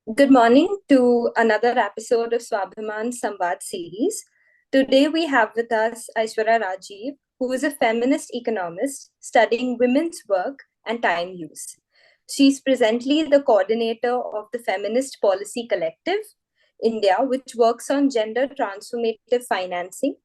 Good morning to another episode of Swabhimaan Samvaad series. Today we have with us Aishwarya Rajeev, who is a feminist economist studying women's work and time use. She's presently the coordinator of the Feminist Policy Collective, India, which works on gender transformative financing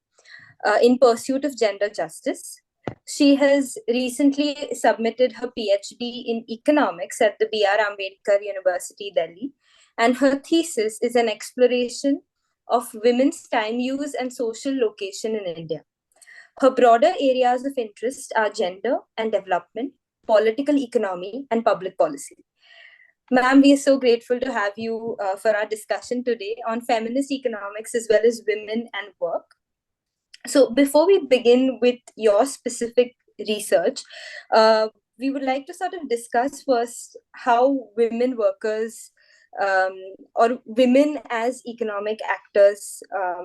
in pursuit of gender justice. She has recently submitted her Ph.D. in economics at the B.R. Ambedkar University Delhi, and her thesis is an exploration of women's time use and social location in India. Her broader areas of interest are gender and development, political economy, and public policy. Ma'am, we are so grateful to have you for our discussion today on feminist economics as well as women and work. So before we begin with your specific research, we would like to sort of discuss first how women workers or women as economic actors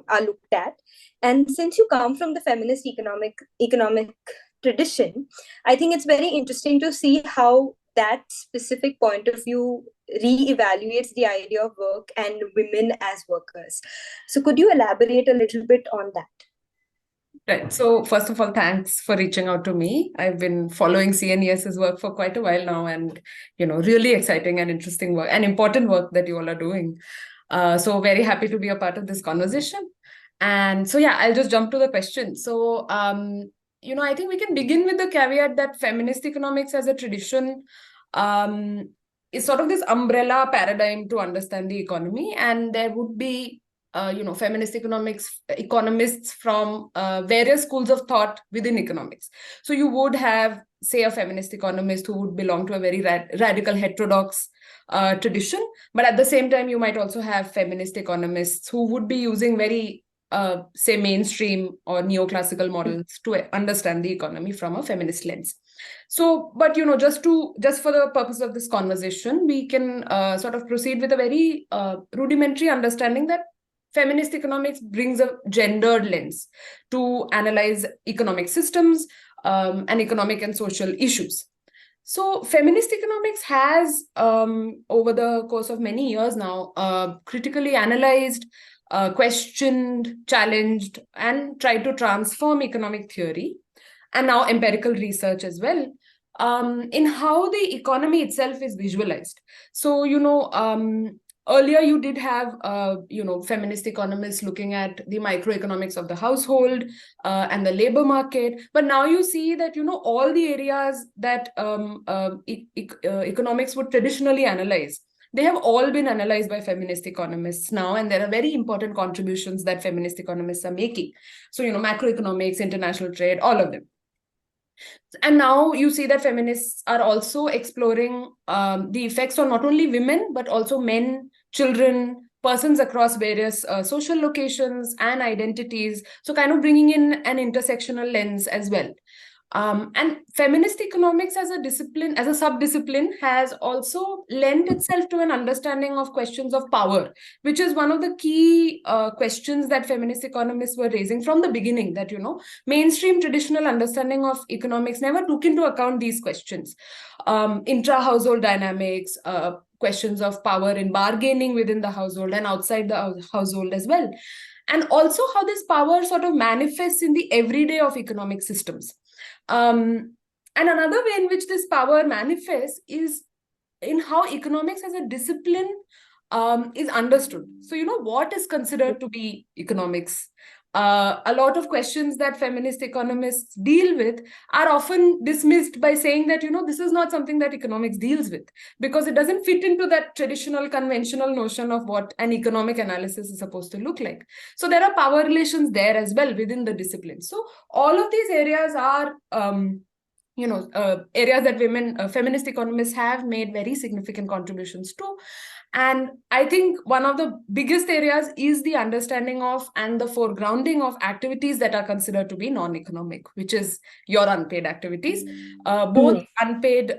are looked at. And since you come from the feminist economic tradition, I think it's very interesting to see how that specific point of view re-evaluates the idea of work and women as workers. So could you elaborate a little bit on that? Right. So first of all, thanks for reaching out to me. I've been following CNES's work for quite a while now, and really exciting and interesting work and important work that you all are doing. So very happy to be a part of this conversation. And so yeah, I'll just jump to the question. So I think we can begin with the caveat that feminist economics as a tradition is sort of this umbrella paradigm to understand the economy, and there would be feminist economists from various schools of thought within economics. So you would have, say, a feminist economist who would belong to a very radical heterodox tradition. But at the same time, you might also have feminist economists who would be using very, say, mainstream or neoclassical models to understand the economy from a feminist lens. So, but just for the purpose of this conversation, we can sort of proceed with a very rudimentary understanding that feminist economics brings a gendered lens to analyze economic systems and economic and social issues. So feminist economics has, over the course of many years now, critically analyzed, questioned, challenged, and tried to transform economic theory, and now empirical research as well, in how the economy itself is visualized. So, earlier you did have feminist economists looking at the microeconomics of the household and the labor market, but now you see that all the areas that economics would traditionally analyze, they have all been analyzed by feminist economists now, and there are very important contributions that feminist economists are making. So macroeconomics, international trade, all of them. And now you see that feminists are also exploring the effects on not only women, but also men, children, persons across various social locations and identities. So kind of bringing in an intersectional lens as well. And feminist economics as a discipline, as a sub-discipline, has also lent itself to an understanding of questions of power, which is one of the key questions that feminist economists were raising from the beginning, that, mainstream traditional understanding of economics never took into account these questions. Intra-household dynamics, questions of power in bargaining within the household and outside the household as well. And also how this power sort of manifests in the everyday of economic systems. And another way in which this power manifests is in how economics as a discipline is understood. So, what is considered to be economics? A lot of questions that feminist economists deal with are often dismissed by saying that, this is not something that economics deals with, because it doesn't fit into that traditional conventional notion of what an economic analysis is supposed to look like. So there are power relations there as well within the discipline. So all of these areas are areas that feminist economists have made very significant contributions to. And I think one of the biggest areas is the understanding of and the foregrounding of activities that are considered to be non-economic, which is your unpaid activities, both unpaid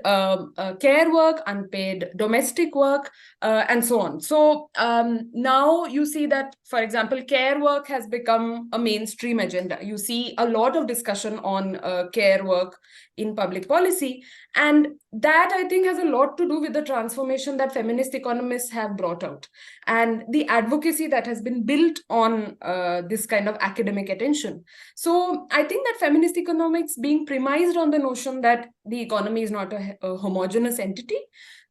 care work, unpaid domestic work, and so on. So now you see that, for example, care work has become a mainstream agenda. You see a lot of discussion on care work in public policy. And that, I think, has a lot to do with the transformation that feminist economists feminists have brought out, and the advocacy that has been built on this kind of academic attention. So I think that feminist economics being premised on the notion that the economy is not a homogeneous entity,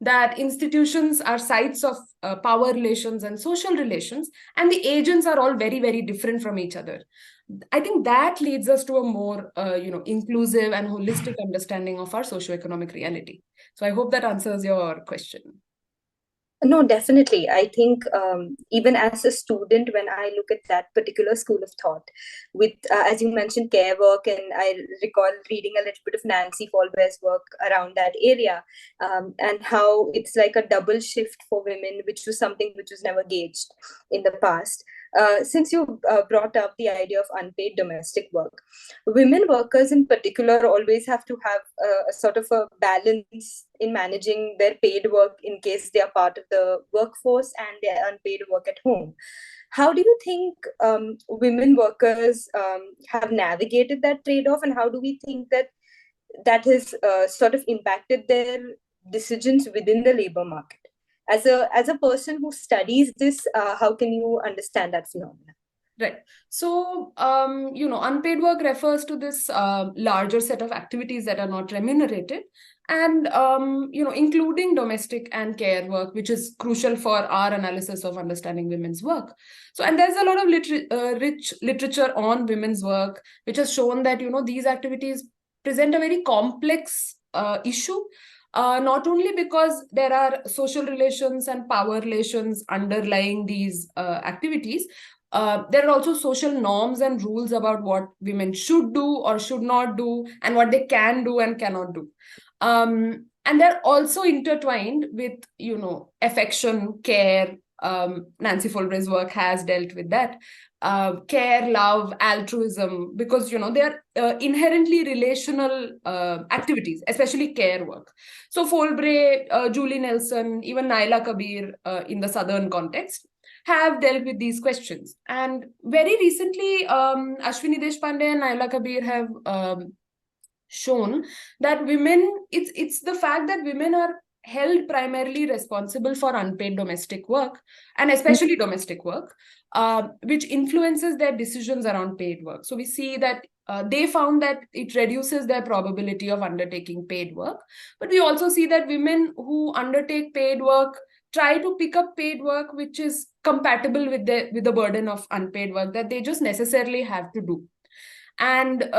that institutions are sites of power relations and social relations, and the agents are all very, very different from each other. I think that leads us to a more, inclusive and holistic understanding of our socioeconomic reality. So I hope that answers your question. No, definitely. I think even as a student, when I look at that particular school of thought, with, as you mentioned, care work, and I recall reading a little bit of Nancy Folber's work around that area, and how it's like a double shift for women, which was something which was never gauged in the past. Since you brought up the idea of unpaid domestic work, women workers in particular always have to have a sort of a balance in managing their paid work in case they are part of the workforce and their unpaid work at home. How do you think women workers have navigated that trade-off, and how do we think that has sort of impacted their decisions within the labor market? As a person who studies this, how can you understand that phenomenon? Right. So, unpaid work refers to this larger set of activities that are not remunerated, and, including domestic and care work, which is crucial for our analysis of understanding women's work. So, and there's a lot of rich literature on women's work, which has shown that, these activities present a very complex issue. Not only because there are social relations and power relations underlying these activities, there are also social norms and rules about what women should do or should not do, and what they can do and cannot do. And they're also intertwined with, affection, care. Nancy Folber's work has dealt with that. Care, love, altruism, because, they are inherently relational activities, especially care work. So Folber, Julie Nelson, even Naila Kabir in the Southern context have dealt with these questions. And very recently, Ashwini Deshpande and Naila Kabir have shown that women, it's the fact that women are held primarily responsible for unpaid domestic work, and especially domestic work, which influences their decisions around paid work. So we see that they found that it reduces their probability of undertaking paid work. But we also see that women who undertake paid work try to pick up paid work which is compatible with the burden of unpaid work that they just necessarily have to do. And,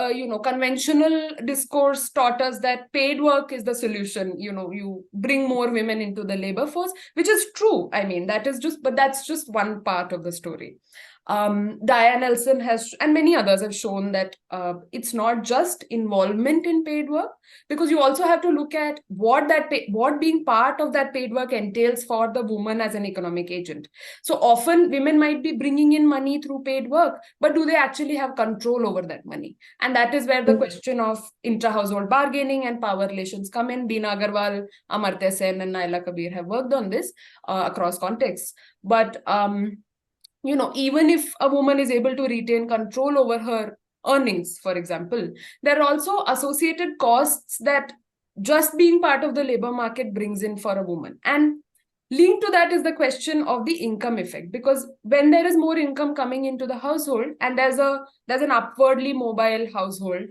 conventional discourse taught us that paid work is the solution. You bring more women into the labor force, which is true. I mean, but that's just one part of the story. Diane Nelson and many others have shown that it's not just involvement in paid work, because you also have to look at what being part of that paid work entails for the woman as an economic agent. So often women might be bringing in money through paid work, but do they actually have control over that money? And that is where the question of intra-household bargaining and power relations come in. Beena Agarwal, Amartya Sen, and Naila Kabir have worked on this across contexts. But even if a woman is able to retain control over her earnings, for example, there are also associated costs that just being part of the labor market brings in for a woman. And linked to that is the question of the income effect, because when there is more income coming into the household, and there's an upwardly mobile household,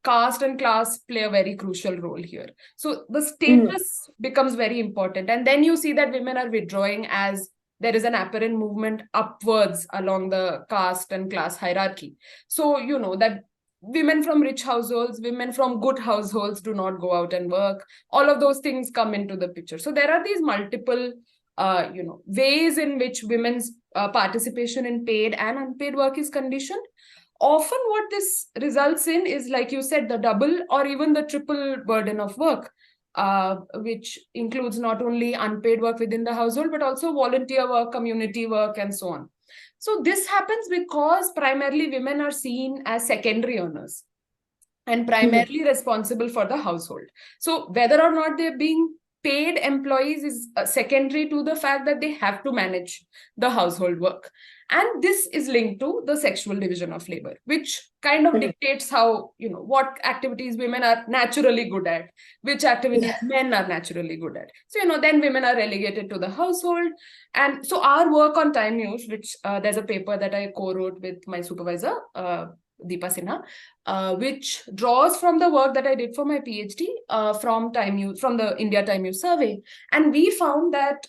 caste and class play a very crucial role here. So the status becomes very important. And then you see that women are withdrawing as there is an apparent movement upwards along the caste and class hierarchy. So, that women from rich households, women from good households do not go out and work. All of those things come into the picture. So there are these multiple, ways in which women's participation in paid and unpaid work is conditioned. Often what this results in is, like you said, the double or even the triple burden of work. Which includes not only unpaid work within the household, but also volunteer work, community work, and so on. So this happens because primarily women are seen as secondary earners and primarily responsible for the household. So whether or not they're being paid employees is secondary to the fact that they have to manage the household work. And this is linked to the sexual division of labor, which kind of dictates how, what activities women are naturally good at, which activities men are naturally good at. So, then women are relegated to the household. And so our work on time use, which there's a paper that I co-wrote with my supervisor, Deepa Sinha, which draws from the work that I did for my PhD from the India Time Use Survey. And we found that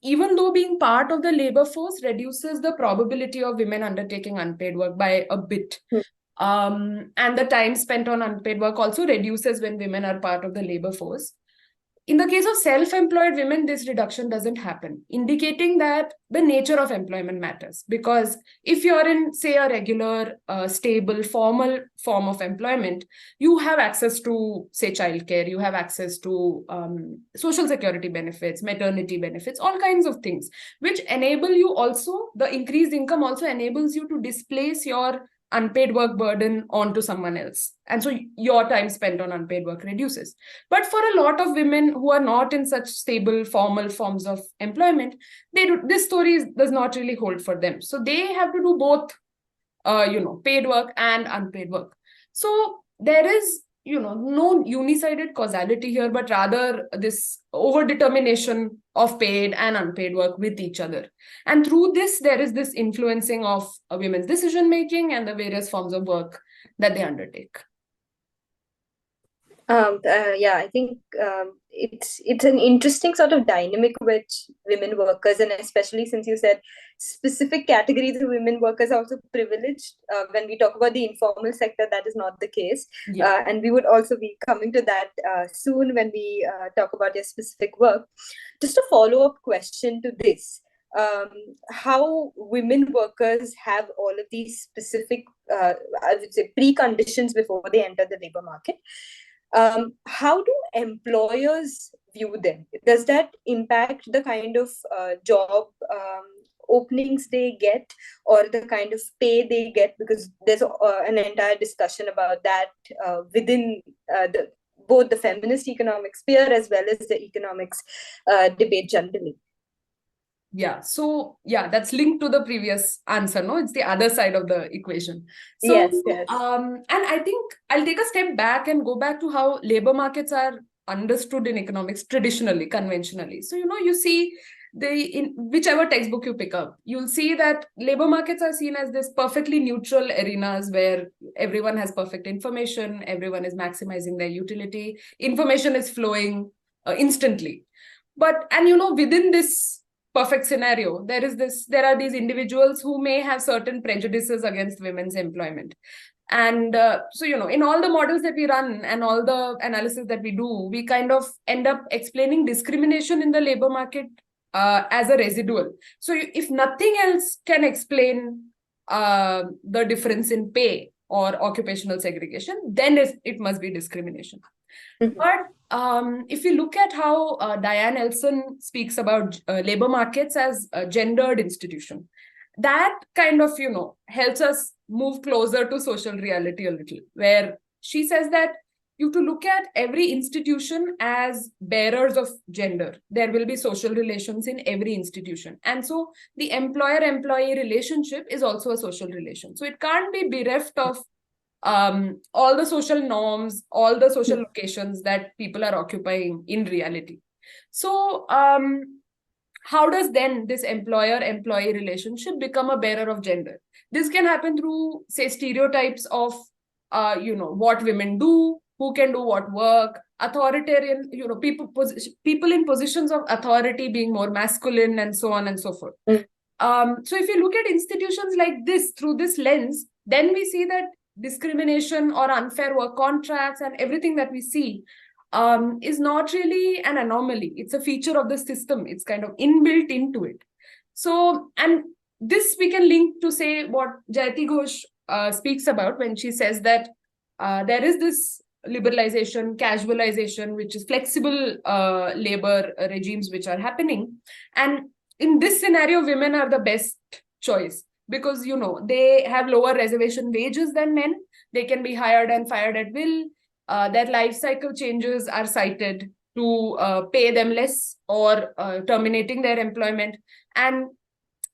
even though being part of the labor force reduces the probability of women undertaking unpaid work by a bit, and the time spent on unpaid work also reduces when women are part of the labor force. In the case of self-employed women, this reduction doesn't happen, indicating that the nature of employment matters. Because if you're in, say, a regular, stable, formal form of employment, you have access to, say, childcare, you have access to social security benefits, maternity benefits, all kinds of things, which enable you also, the increased income also enables you to displace your unpaid work burden onto someone else. And so your time spent on unpaid work reduces. But for a lot of women who are not in such stable, formal forms of employment, this story does not really hold for them. So they have to do both, paid work and unpaid work. So there is, no unisided causality here, but rather this overdetermination of paid and unpaid work with each other. And through this, there is this influencing of women's decision-making and the various forms of work that they undertake. I think it's an interesting sort of dynamic which women workers, and especially since you said specific categories of women workers are also privileged. When we talk about the informal sector, that is not the case. Yeah. And we would also be coming to that soon when we talk about your specific work. Just a follow-up question to this. How women workers have all of these specific, I would say, preconditions before they enter the labor market. How do employers view them? Does that impact the kind of job openings they get or the kind of pay they get? Because there's an entire discussion about that within both the feminist economic sphere as well as the economics debate generally. Yeah, so that's linked to the previous answer, no? It's the other side of the equation. So, yes. And I think I'll take a step back and go back to how labor markets are understood in economics traditionally, conventionally. So, you see in whichever textbook you pick up, you'll see that labor markets are seen as this perfectly neutral arenas where everyone has perfect information, everyone is maximizing their utility, information is flowing instantly. And within this perfect scenario, there are these individuals who may have certain prejudices against women's employment. And so, in all the models that we run and all the analysis that we do, we kind of end up explaining discrimination in the labor market as a residual. So if nothing else can explain the difference in pay or occupational segregation, then it must be discrimination. Mm-hmm. But if you look at how Diane Elson speaks about labor markets as a gendered institution, that kind of, helps us move closer to social reality a little, where she says that you have to look at every institution as bearers of gender. There will be social relations in every institution. And so the employer-employee relationship is also a social relation. So it can't be bereft of all the social norms, all the social locations that people are occupying in reality. So how does then this employer-employee relationship become a bearer of gender? This can happen through, say, stereotypes of, what women do, who can do what work, authoritarian, people in positions of authority being more masculine, and so on and so forth. So if you look at institutions like this through this lens, then we see that discrimination or unfair work contracts and everything that we see is not really an anomaly. It's a feature of the system. It's kind of inbuilt into it. So, and this we can link to, say, what Jayati Ghosh speaks about when she says that there is this liberalization, casualization, which is flexible labor regimes which are happening. And in this scenario, women are the best choice because, they have lower reservation wages than men. They can be hired and fired at will. Their life cycle changes are cited. to pay them less or terminating their employment. And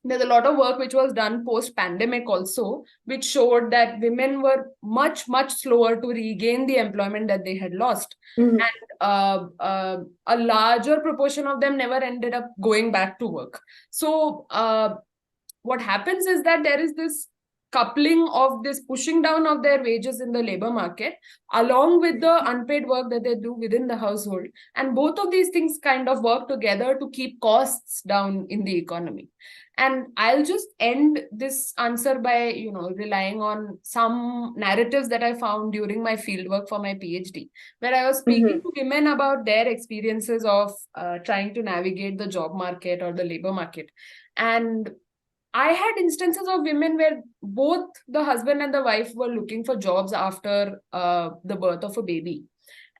there's a lot of work which was done post-pandemic also, which showed that women were much, much slower to regain the employment that they had lost. Mhm. A larger proportion of them never ended up going back to work. So what happens is that there is this coupling of this pushing down of their wages in the labor market along with the unpaid work that they do within the household. And both of these things kind of work together to keep costs down in the economy. And I'll just end this answer by, relying on some narratives that I found during my fieldwork for my PhD, where I was speaking to women about their experiences of trying to navigate the job market or the labor market. And I had instances of women where both the husband and the wife were looking for jobs after the birth of a baby.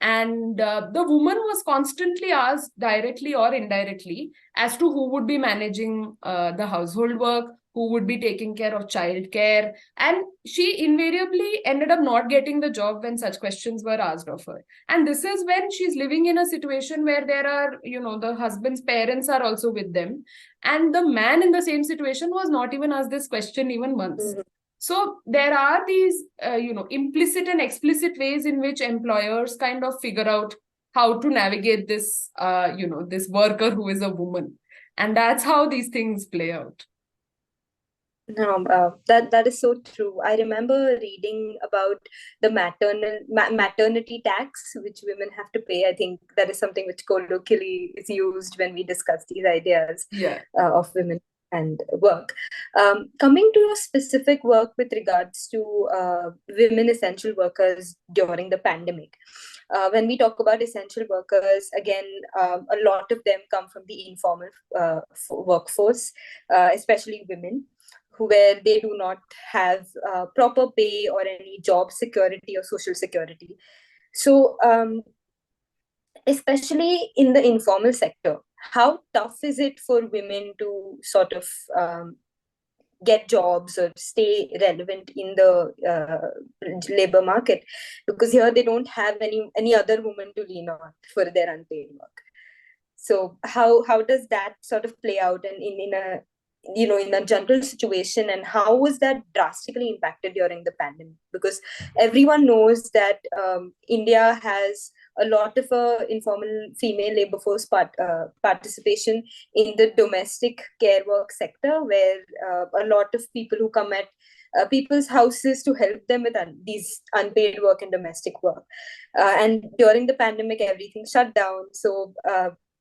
And the woman was constantly asked directly or indirectly as to who would be managing the household work, who would be taking care of childcare. And she invariably ended up not getting the job when such questions were asked of her. And this is when she's living in a situation where there are, the husband's parents are also with them. And the man in the same situation was not even asked this question even once. So there are these, implicit and explicit ways in which employers kind of figure out how to navigate this, this worker who is a woman. And that's how these things play out. No, that is so true. I remember reading about the maternity tax which women have to pay. I think that is something which colloquially is used when we discuss these ideas of women and work. Coming to a specific work with regards to women essential workers during the pandemic. When we talk about essential workers, again, a lot of them come from the informal workforce, especially women, where they do not have proper pay or any job security or social security. So, especially in the informal sector, how tough is it for women to sort of get jobs or stay relevant in the labor market? Because here they don't have any other woman to lean on for their unpaid work. So how does that sort of play out in a general situation, and how was that drastically impacted during the pandemic? Because everyone knows that India has a lot of informal female labor force participation in the domestic care work sector, where a lot of people who come at people's houses to help them with these unpaid work and domestic work. And during the pandemic, everything shut down. So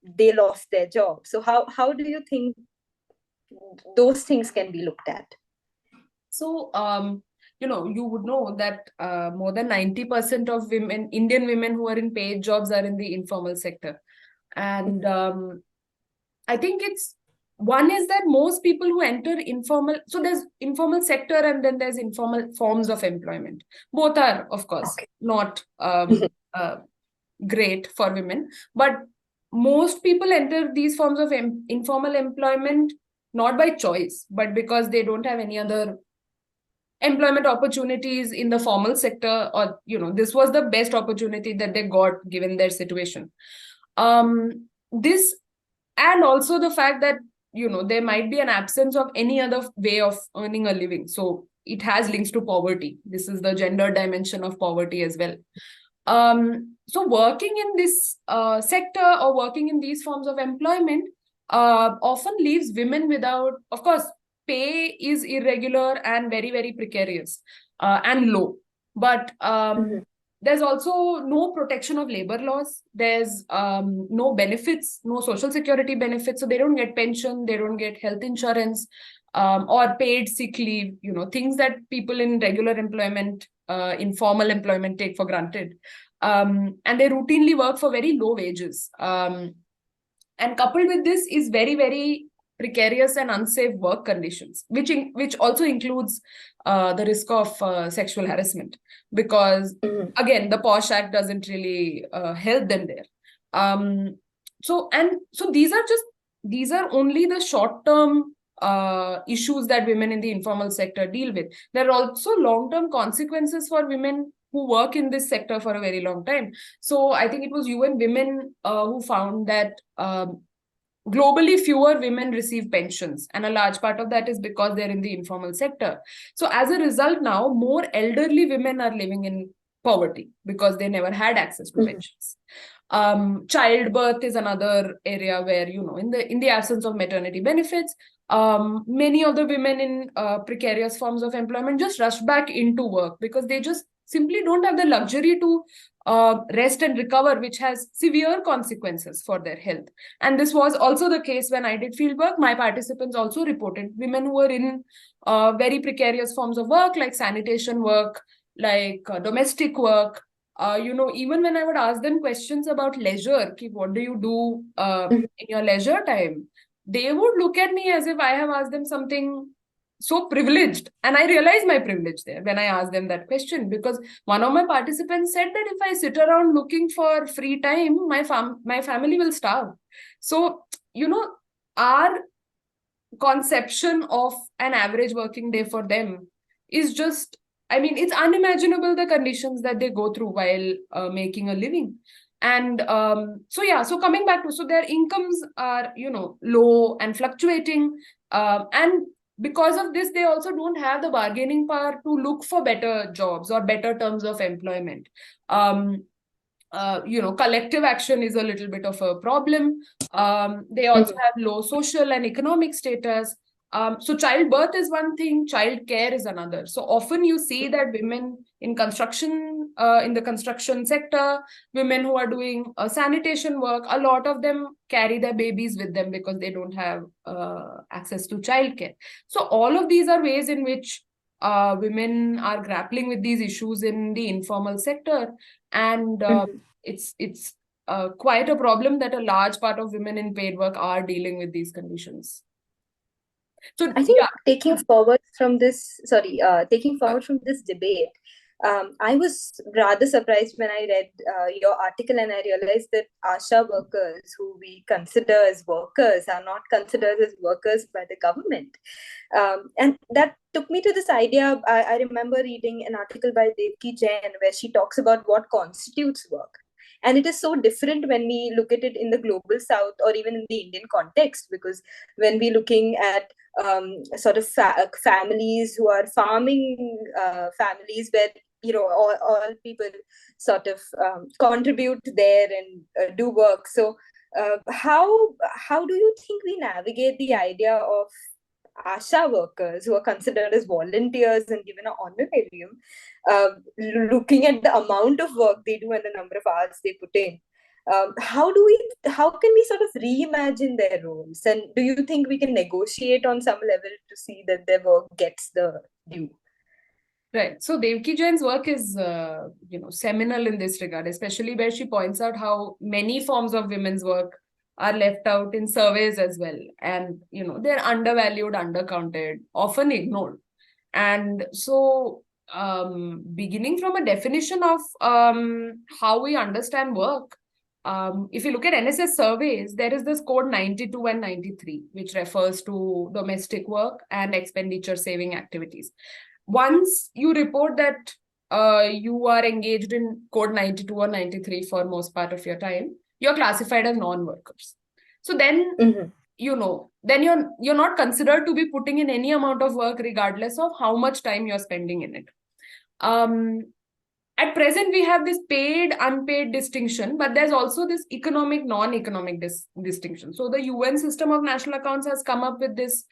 they lost their job. So how do you think those things can be looked at? So, you would know that more than 90% of women, Indian women who are in paid jobs are in the informal sector. And I think one is that most people who enter informal, so there's informal sector and then there's informal forms of employment. Both are, of course, not great for women, but most people enter these forms of informal employment not by choice, but because they don't have any other employment opportunities in the formal sector, or this was the best opportunity that they got given their situation. This, and also the fact that there might be an absence of any other way of earning a living, so it has links to poverty. This is the gender dimension of poverty as well. So working in this sector or working in these forms of employment often leaves women without, of course, pay is irregular and very, very precarious and low. But there's also no protection of labor laws. There's no benefits, no social security benefits. So they don't get pension, they don't get health insurance or paid sick leave, things that people in regular employment, informal employment take for granted. And they routinely work for very low wages. And coupled with this is very, very precarious and unsafe work conditions, which also includes the risk of sexual harassment, because again, the POSH Act doesn't really help them there. So these are only the short-term issues that women in the informal sector deal with. There are also long-term consequences for women who work in this sector for a very long time. So I think it was UN Women who found that globally fewer women receive pensions, and a large part of that is because they're in the informal sector. So as a result, now more elderly women are living in poverty because they never had access to pensions. Childbirth is another area where, in the absence of maternity benefits, many of the women in precarious forms of employment just rush back into work because they just simply don't have the luxury to rest and recover, which has severe consequences for their health. And this was also the case when I did fieldwork. My participants also reported women who were in very precarious forms of work, like sanitation work, like domestic work. Even when I would ask them questions about leisure, what do you do in your leisure time? They would look at me as if I have asked them something so privileged. And I realized my privilege there when I asked them that question, because one of my participants said that if I sit around looking for free time, my family will starve. So, our conception of an average working day for them is just, it's unimaginable, the conditions that they go through while making a living. And so coming back to, so their incomes are, low and fluctuating. And because of this, they also don't have the bargaining power to look for better jobs or better terms of employment. Collective action is a little bit of a problem. They also have low social and economic status. So childbirth is one thing, child care is another. So often you see that women in construction, in the construction sector, women who are doing sanitation work, a lot of them carry their babies with them because they don't have access to childcare. So all of these are ways in which women are grappling with these issues in the informal sector. And it's quite a problem that a large part of women in paid work are dealing with these conditions. So I think taking forward from this debate, I was rather surprised when I read your article and I realized that ASHA workers, who we consider as workers, are not considered as workers by the government. And that took me to this idea. I remember reading an article by Devki Jain where she talks about what constitutes work. And it is so different when we look at it in the global south or even in the Indian context, because when we're looking at sort of families who are farming families where all people sort of contribute there and do work. So how do you think we navigate the idea of ASHA workers who are considered as volunteers and given an honorarium, looking at the amount of work they do and the number of hours they put in? How can we sort of reimagine their roles? And do you think we can negotiate on some level to see that their work gets the due? Right. So Devki Jain's work is, seminal in this regard, especially where she points out how many forms of women's work are left out in surveys as well. And, they're undervalued, undercounted, often ignored. And so beginning from a definition of how we understand work, if you look at NSS surveys, there is this code 92 and 93, which refers to domestic work and expenditure saving activities. Once you report that you are engaged in code 92 or 93 for most part of your time, you're classified as non-workers. So then, then you're not considered to be putting in any amount of work regardless of how much time you're spending in it. At present, we have this paid, unpaid distinction, but there's also this economic, non-economic distinction. So the UN system of national accounts has come up with this,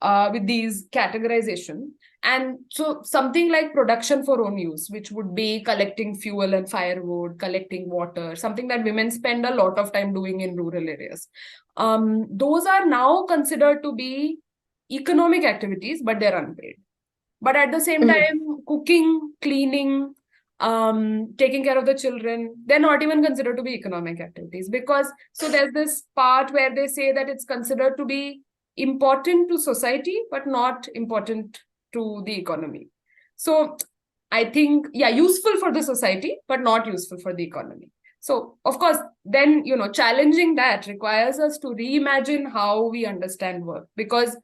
with these categorization. And so something like production for own use, which would be collecting fuel and firewood, collecting water, something that women spend a lot of time doing in rural areas. Those are now considered to be economic activities, but they're unpaid. But at the same time, cooking, cleaning, taking care of the children, they're not even considered to be economic activities, because so there's this part where they say that it's considered to be important to society, but not important to the economy. So I think, useful for the society, but not useful for the economy. So of course, then, challenging that requires us to reimagine how we understand work, because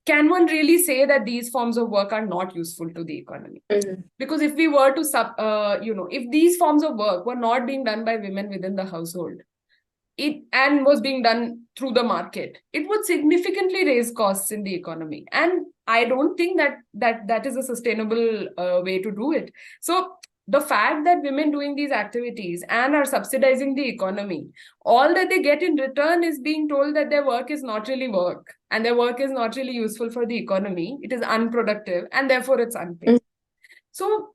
can one really say that these forms of work are not useful to the economy? Because if we were to, if these forms of work were not being done by women within the household, and was being done through the market, it would significantly raise costs in the economy. And I don't think that is a sustainable way to do it. So the fact that women doing these activities and are subsidizing the economy, all that they get in return is being told that their work is not really work and their work is not really useful for the economy. It is unproductive and therefore it's unpaid. So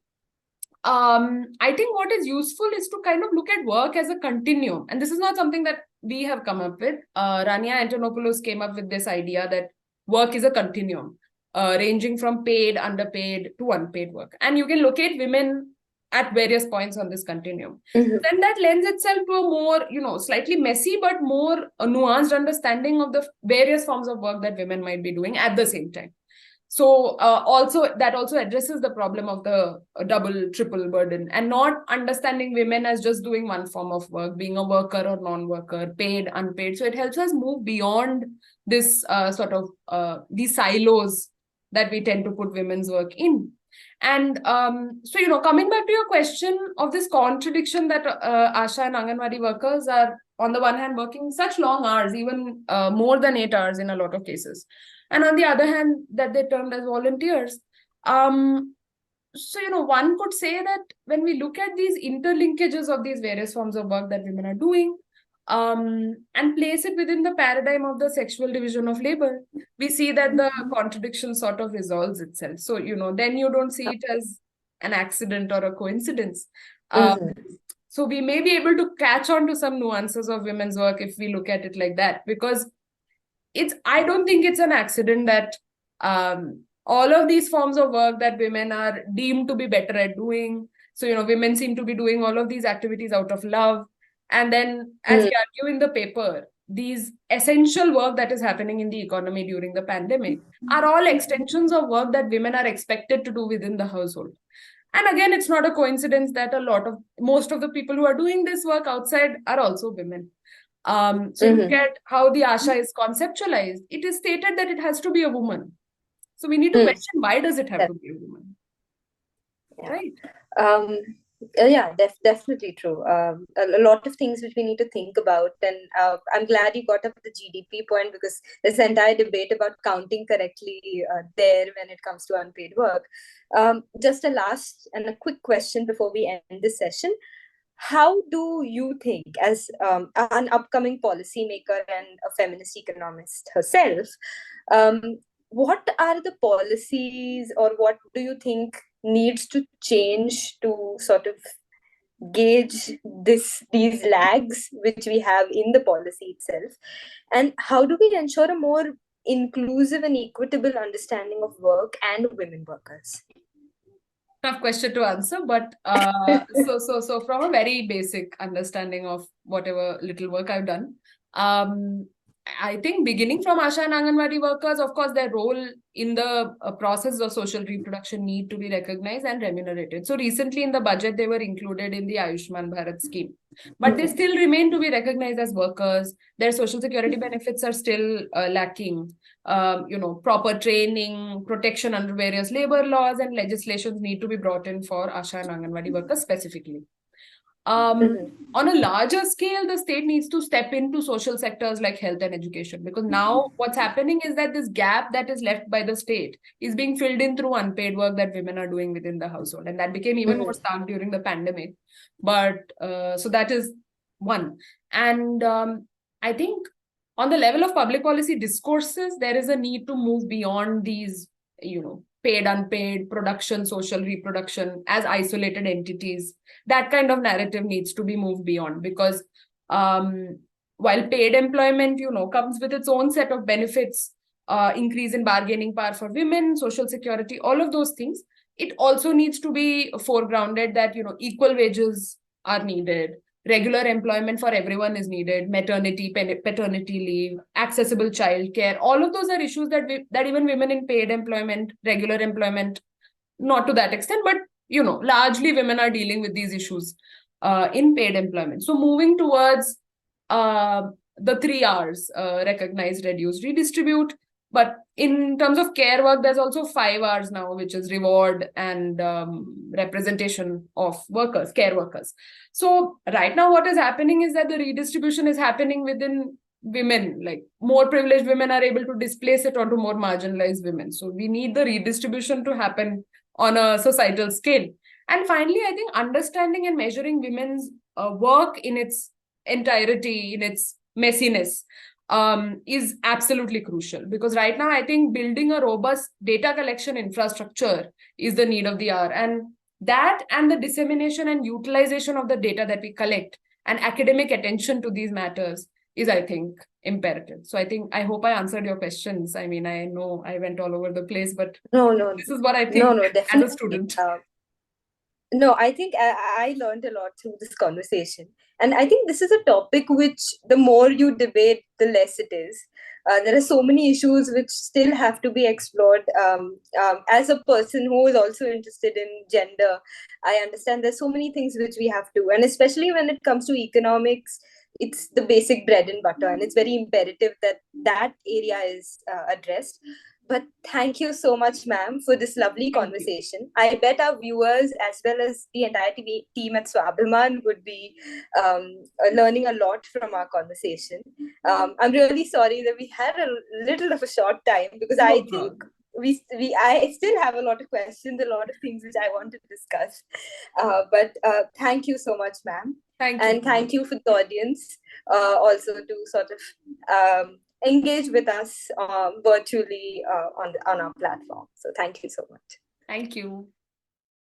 I think what is useful is to kind of look at work as a continuum. And this is not something that we have come up with. Rania Antonopoulos came up with this idea that work is a continuum, ranging from paid, underpaid to unpaid work. And you can locate women at various points on this continuum. Then that lends itself to a more, slightly messy, but more nuanced understanding of the various forms of work that women might be doing at the same time. So that also addresses the problem of the double, triple burden, and not understanding women as just doing one form of work, being a worker or non-worker, paid, unpaid. So it helps us move beyond this these silos that we tend to put women's work in. And coming back to your question of this contradiction that Asha and Anganwadi workers are, on the one hand, working such long hours, even more than 8 hours in a lot of cases. And on the other hand, that they termed as volunteers. One could say that when we look at these interlinkages of these various forms of work that women are doing, and place it within the paradigm of the sexual division of labor, we see that the contradiction sort of resolves itself. So, then you don't see it as an accident or a coincidence. So we may be able to catch on to some nuances of women's work if we look at it like that, because I don't think it's an accident that all of these forms of work that women are deemed to be better at doing. So, women seem to be doing all of these activities out of love. And then, as we argue in the paper, these essential work that is happening in the economy during the pandemic are all extensions of work that women are expected to do within the household. And again, it's not a coincidence that most of the people who are doing this work outside are also women. So look at how the Asha is conceptualized. It is stated that it has to be a woman. So we need to question, why does it have to be a woman? Right? Definitely true. A lot of things which we need to think about. And I'm glad you got up the GDP point, because this entire debate about counting correctly there when it comes to unpaid work. Just a last and a quick question before we end this session. How do you think, as an upcoming policymaker and a feminist economist herself, what are the policies, or what do you think needs to change to sort of gauge these lags which we have in the policy itself? And how do we ensure a more inclusive and equitable understanding of work and women workers? Tough question to answer, but so from a very basic understanding of whatever little work I've done, I think beginning from Asha and Anganwadi workers, of course, their role in the process of social reproduction need to be recognized and remunerated. So recently in the budget, they were included in the Ayushman Bharat scheme, but they still remain to be recognized as workers. Their social security benefits are still lacking. Proper training, protection under various labor laws and legislations need to be brought in for Asha and Anganwadi workers specifically. On a larger scale, the state needs to step into social sectors like health and education, because now what's happening is that this gap that is left by the state is being filled in through unpaid work that women are doing within the household. And that became even more stark during the pandemic. But so that is one. And I think on the level of public policy discourses, there is a need to move beyond these, paid, unpaid, production, social reproduction as isolated entities. That kind of narrative needs to be moved beyond, because while paid employment, comes with its own set of benefits, increase in bargaining power for women, social security, all of those things, it also needs to be foregrounded that, equal wages are needed. Regular employment for everyone is needed, maternity, paternity leave, accessible childcare. All of those are issues that even women in paid employment, regular employment, not to that extent, but largely women are dealing with these issues in paid employment. So moving towards the 3 Rs, recognize, reduce, redistribute, But in terms of care work, there's also 5 Rs now, which is reward and representation of workers, care workers. So right now, what is happening is that the redistribution is happening within women. Like more privileged women are able to displace it onto more marginalized women. So we need the redistribution to happen on a societal scale. And finally, I think understanding and measuring women's work in its entirety, in its messiness, is absolutely crucial, because right now I think building a robust data collection infrastructure is the need of the hour, and that and the dissemination and utilization of the data that we collect and academic attention to these matters is, I think, imperative. So I hope I answered your questions. I mean, I know I went all over the place, but No, this is what I think no, as a definitely. student. No, I think I learned a lot through this conversation. And I think this is a topic which the more you debate, the less it is. There are so many issues which still have to be explored. As a person who is also interested in gender, I understand there's so many things which we have to, and especially when it comes to economics, it's the basic bread and butter, and it's very imperative that that area is addressed. But thank you so much, ma'am, for this lovely conversation. I bet our viewers, as well as the entire team at Swabhimaan, would be learning a lot from our conversation. I'm really sorry that we had a little of a short time, because I think I still have a lot of questions, a lot of things which I want to discuss. But thank you so much, ma'am. Thank you. And thank you for the audience also to sort of engage with us virtually on our platform. So thank you so much. Thank you.